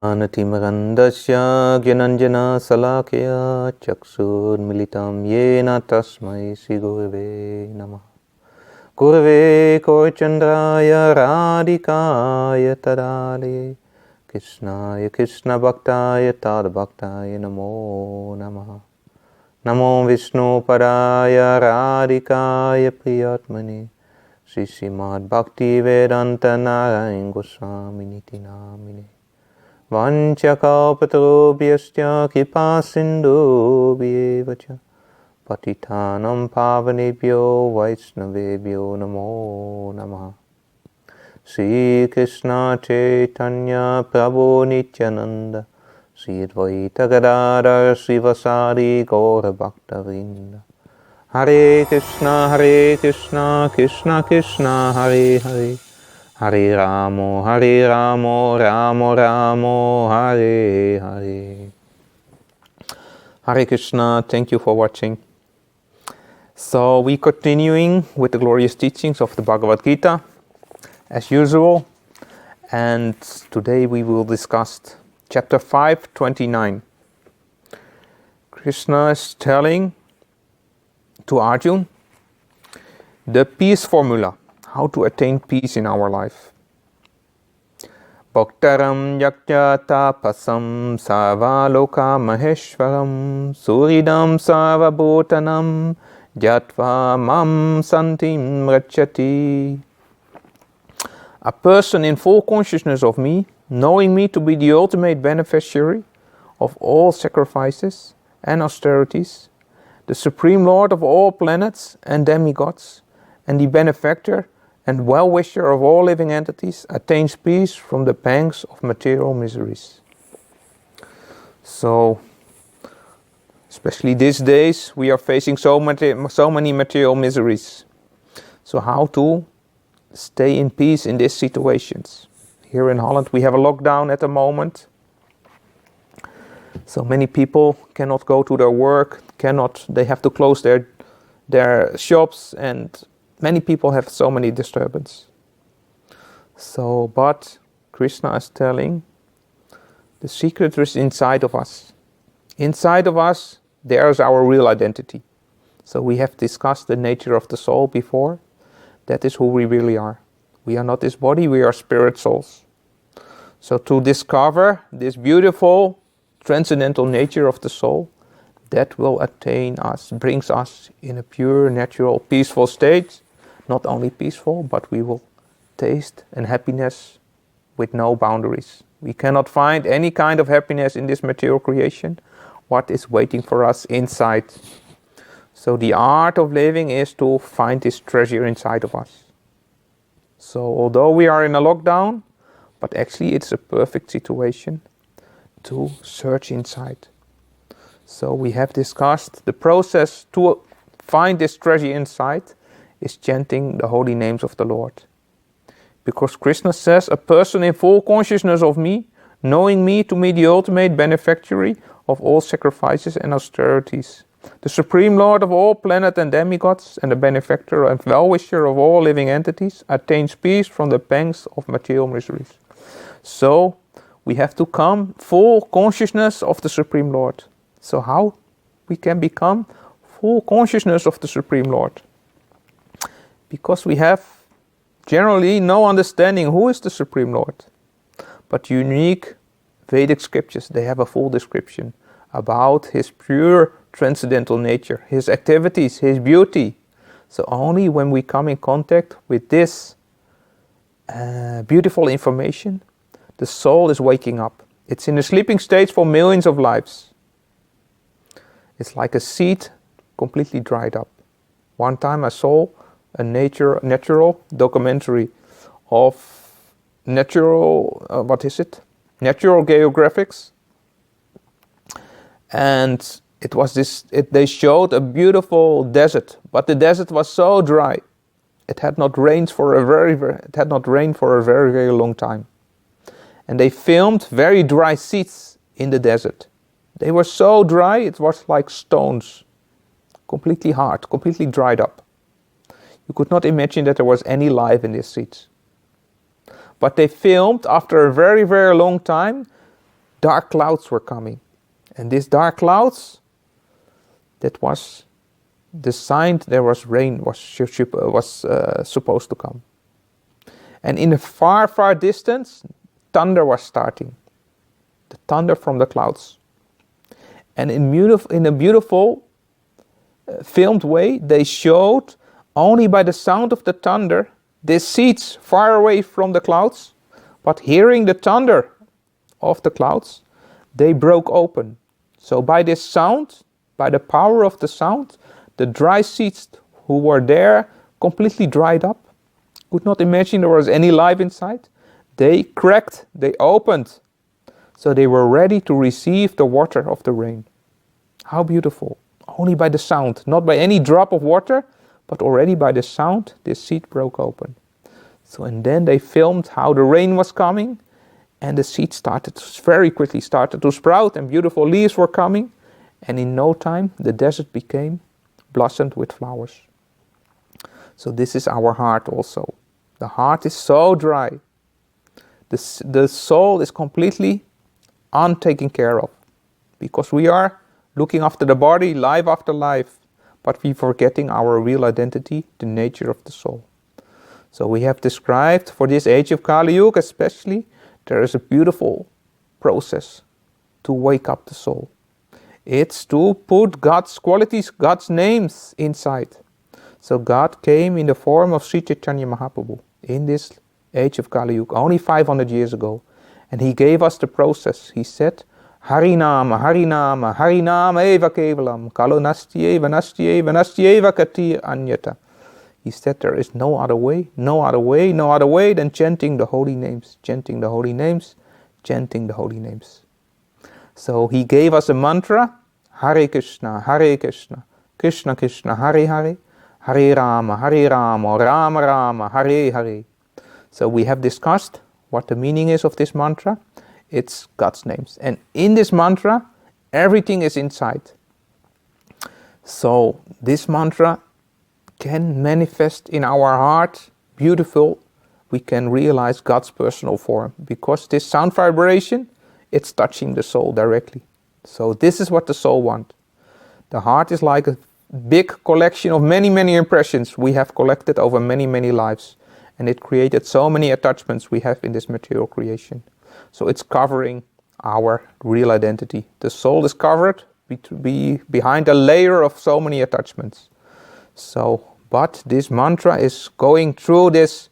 Anatimarandasya gyananjana salakya chakshurmilitam yena tasmai Sri Gurave Namah. Gurave Korchandraya Radhikaya Tadale Krishnaya Krishna Bhaktaya Tad Bhaktaya Namo Namaha. Namo Vishnu Padaya Radhikaya Priyatmane Sri Srimad Bhakti Vedanta Narayan Goswami Niti Namine. Vanchakalpatarubhyascha kipasindubhyeva cha patitanam pavanebhyo vaishnavebhyo namo namaha. Sri Krishna Chaitanya Prabhu Nityananda Sri Advaita Gadadhar Srivasadi Gaura Bhaktavinda. Hare Krishna Krishna Krishna Hare Hare Hare Ramo, Ramo Ramo, Hare Hare. Hare Krishna, thank you for watching. So we continuing with the glorious teachings of the Bhagavad Gita, as usual. And today we will discuss chapter 5:29. Krishna is telling to Arjuna the peace formula. How to attain peace in our life. Bhaktaram yakya tapasam sarvaloka maheshwaram suridam sarvabhutanam jatva mam santim rachati. A person in full consciousness of me, knowing me to be the ultimate beneficiary of all sacrifices and austerities, the Supreme Lord of all planets and demigods, and the benefactor and well-wisher of all living entities, attains peace from the pangs of material miseries. So, especially these days, we are facing so many material miseries. So how to stay in peace in these situations? Here in Holland, we have a lockdown at the moment. So many people cannot go to their work, they have to close their shops, and many people have so many disturbances. So, but Krishna is telling the secret is inside of us. Inside of us, there is our real identity. So we have discussed the nature of the soul before. That is who we really are. We are not this body, we are spirit souls. So to discover this beautiful, transcendental nature of the soul, that will attain us, brings us in a pure, natural, peaceful state. Not only peaceful, but we will taste and happiness with no boundaries. We cannot find any kind of happiness in this material creation. What is waiting for us inside? So the art of living is to find this treasure inside of us. So although we are in a lockdown, but actually it's a perfect situation to search inside. So we have discussed the process to find this treasure inside is chanting the holy names of the Lord. Because Krishna says, a person in full consciousness of me, knowing me to be the ultimate beneficiary of all sacrifices and austerities, the Supreme Lord of all planets and demigods, and the benefactor and well-wisher of all living entities, attains peace from the pangs of material miseries. So, we have to come full consciousness of the Supreme Lord. So how we can become full consciousness of the Supreme Lord? Because we have generally no understanding who is the Supreme Lord. But unique Vedic scriptures, they have a full description about his pure transcendental nature, his activities, his beauty. So only when we come in contact with this beautiful information, the soul is waking up. It's in a sleeping state for millions of lives. It's like a seed completely dried up. One time I saw a natural documentary of natural geographics, and they showed a beautiful desert, but the desert was so dry. It had not rained for a very very long time. And they filmed very dry seeds in the desert. They were so dry, it was like stones, completely hard, completely dried up. You could not imagine that there was any life in these seeds. But they filmed, after a very, very long time, dark clouds were coming. And these dark clouds, that was the sign there was rain was supposed to come. And in a far, far distance, thunder was starting. The thunder from the clouds. And in a beautiful filmed way, they showed only by the sound of the thunder, these seeds far away from the clouds, but hearing the thunder of the clouds, they broke open. So by this sound, by the power of the sound, the dry seeds who were there completely dried up. Could not imagine there was any life inside. They cracked, they opened. So they were ready to receive the water of the rain. How beautiful. Only by the sound, not by any drop of water, but already by the sound, this seed broke open. So and then they filmed how the rain was coming, and the seed very quickly started to sprout, and beautiful leaves were coming, and in no time the desert became blossomed with flowers. So this is our heart also. The heart is so dry. The soul is completely untaken care of, because we are looking after the body life after life, but we forgetting our real identity, the nature of the soul. So we have described for this age of Kali Yuga especially, there is a beautiful process to wake up the soul. It's to put God's qualities, God's names inside. So God came in the form of Sri Chaitanya Mahaprabhu in this age of Kali Yuga, only 500 years ago. And he gave us the process. He said, Harinama, Harinama, Harinama eva kevalam, kalo nastyeva, nastyeva, nastyeva katir anyata. He said there is no other way, no other way, no other way than chanting the holy names, chanting the holy names, chanting the holy names. So he gave us a mantra, Hare Krishna, Krishna Krishna, Hare Hare, Hare Rama, Rama Rama, Hare Hare. So we have discussed what the meaning is of this mantra. It's God's names. And in this mantra, everything is inside. So this mantra can manifest in our heart, beautiful. We can realize God's personal form, because this sound vibration, it's touching the soul directly. So this is what the soul wants. The heart is like a big collection of many, many impressions we have collected over many, many lives. And it created so many attachments we have in this material creation. So it's covering our real identity. The soul is covered behind a layer of so many attachments. So, but this mantra is going through this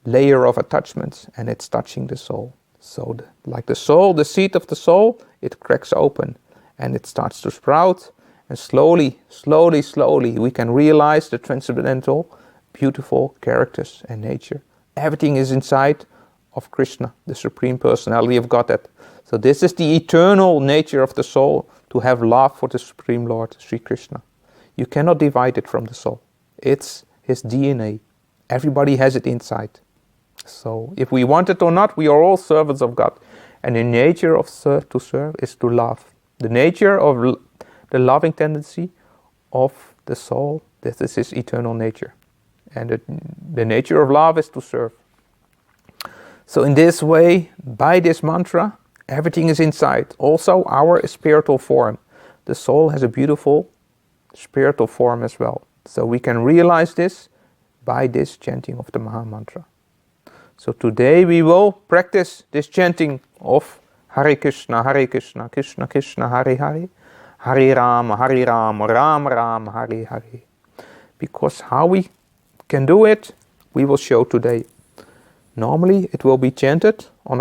layer of attachments, and it's touching the soul. So like the soul, the seed of the soul, it cracks open and it starts to sprout, and slowly, slowly, slowly we can realize the transcendental, beautiful characters and nature. Everything is inside of Krishna, the Supreme Personality of Godhead. So this is the eternal nature of the soul, to have love for the Supreme Lord, Sri Krishna. You cannot divide it from the soul. It's his DNA. Everybody has it inside. So if we want it or not, we are all servants of God. And the nature of to serve is to love. The nature of the loving tendency of the soul, this is his eternal nature. And the nature of love is to serve. So in this way, by this mantra, everything is inside. Also our spiritual form. The soul has a beautiful spiritual form as well. So we can realize this by this chanting of the Maha Mantra. So today we will practice this chanting of Hare Krishna, Krishna Krishna, Hare Hare, Hare Rama, Rama Rama, Hare Hare. Because how we can do it, we will show today. Normally it will be chanted on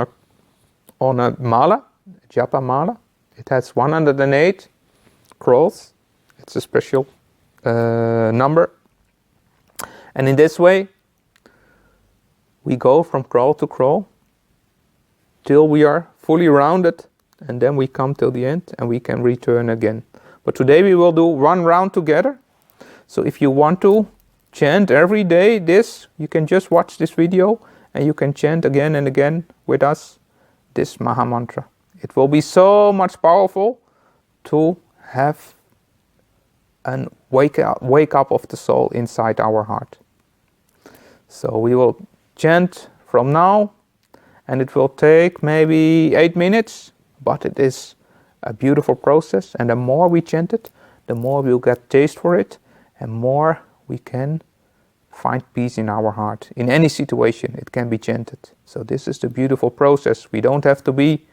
a mala, japa mala. It has 108 scrolls. It's a special number. And in this way, we go from scroll to scroll till we are fully rounded, and then we come till the end and we can return again. But today we will do one round together. So if you want to chant every day this, you can just watch this video and you can chant again and again with us this Maha Mantra. It will be so much powerful to have an wake up of the soul inside our heart. So we will chant from now, and it will take maybe 8 minutes but it is a beautiful process, and the more we chant it, the more we'll get taste for it, and more we can find peace in our heart. In any situation, it can be chanted. So this is the beautiful process. We don't have to be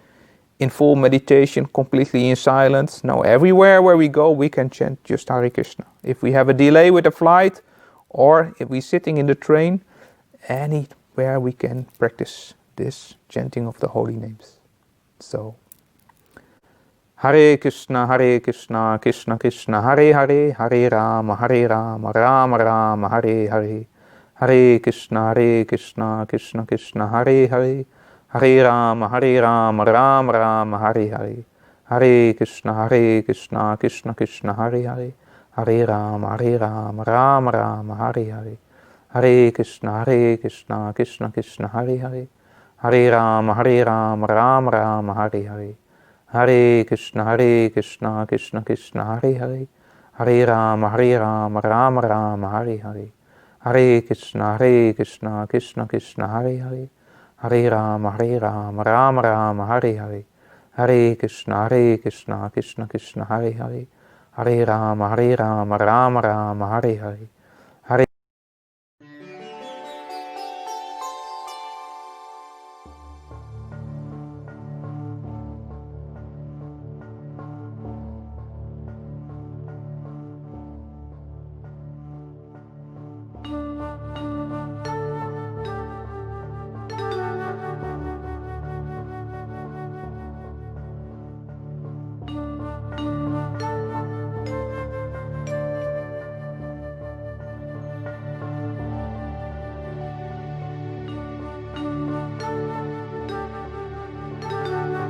in full meditation, completely in silence. No, everywhere where we go, we can chant just Hare Krishna. If we have a delay with a flight, or if we're sitting in the train, anywhere we can practice this chanting of the holy names. So, Hare Krishna, Krishna Krishna, Hare Hare, Hare Rama, Rama Rama, Hare Hare. Hare Krishna, Krishna Krishna, Hare Hare. Hare Rama, Rama Rama, Hare Hare. Hare Krishna, Krishna Krishna, Hare Hare. Hare Rama, Rama Rama, Hare Hare. Hare Krishna, Krishna Krishna, Hare Hare. Hare Rama, Rama Rama, Hare Hare. Hare Krishna, Krishna Krishna, Hare Hare. Hare Rama, Rama Rama, Hare Hare. Hare Krishna, Krishna Krishna, Hare Hare. Hare Rama, Rama Rama, Hare Hare. Hare Krishna, Krishna Krishna, Hare Hare. Hare Rama, Rama Rama, Hare Hare. Hare